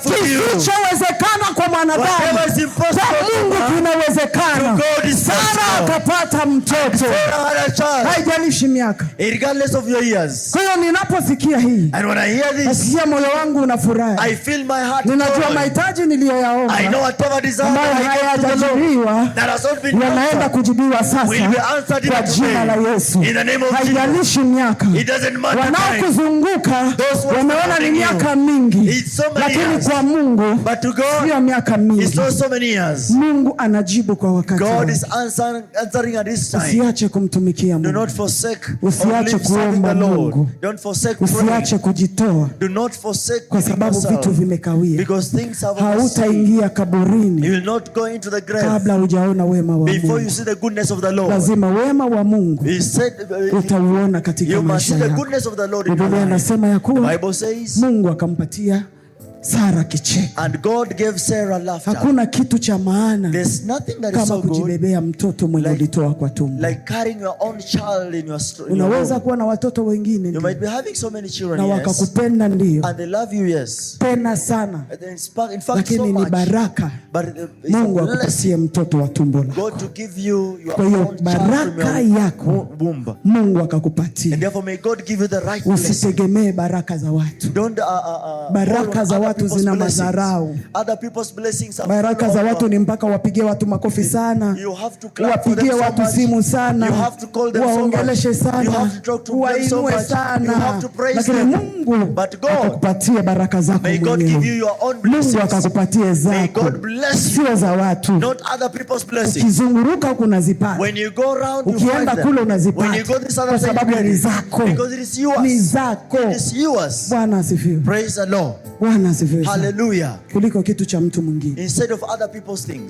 Kisichowezekana kwa mwanadamu kwa Mungu kinawezekana. Sara akapata mtoto, haijalishi miaka. Kwa hiyo ninaposikia hii, nasikia moyo wangu unafurahi. Ninajua mahitaji niliyoyaomba ambayo hayajajibiwa yanaenda kujibiwa sasa kwa jina la Yesu. Haijalishi miaka. Wanaokuzunguka wameona ni miaka mingi, lakini kwa Mungu sio miaka mingi. Mungu anajibu kwa wakati wake. Usiache kumtumikia Mungu. Usiache kuomba Mungu. Usiache kujitoa, kwa sababu vitu vimekawia. Hautaingia kaburini kabla hujaona wema wa Mungu. Lazima wema wa Mungu utauona katika maisha yako. Biblia inasema ya kuwa Mungu akampatia Sara kicheko. And God gave Sarah laughter. Hakuna kitu cha maana kama so kujibebea mtoto mwenye ulitoa kwa tumbo. Like carrying your own child in your unaweza kuwa na watoto wengine, you might be having so many children, na wakakupenda ndio, and they love you, yes, pena sana, in fact lakini so ni baraka Mungu akupatie mtoto wa tumbo lako. God to give you your kwa hiyo baraka yako Mungu akakupatia, and therefore may God give you the right blessing. Usitegemee baraka za watu. Don't baraka za watu zina madharau. Baraka za watu ni mpaka wapigie watu makofi sana, wapigie watu simu sana, waongeleshe sana, wainue sana. Lakini Mungu akakupatie baraka zako mwenyewe. Mungu akakupatie zako, sio za watu. Ukizunguruka kunazipata, ukienda kule unazipata, kwa sababu ni zako. Ni zako. Bwana asifiwe. Praise the Lord. Bwana asifiwe. Hallelujah. Kuliko kitu cha mtu mwingine. Instead of other people's things.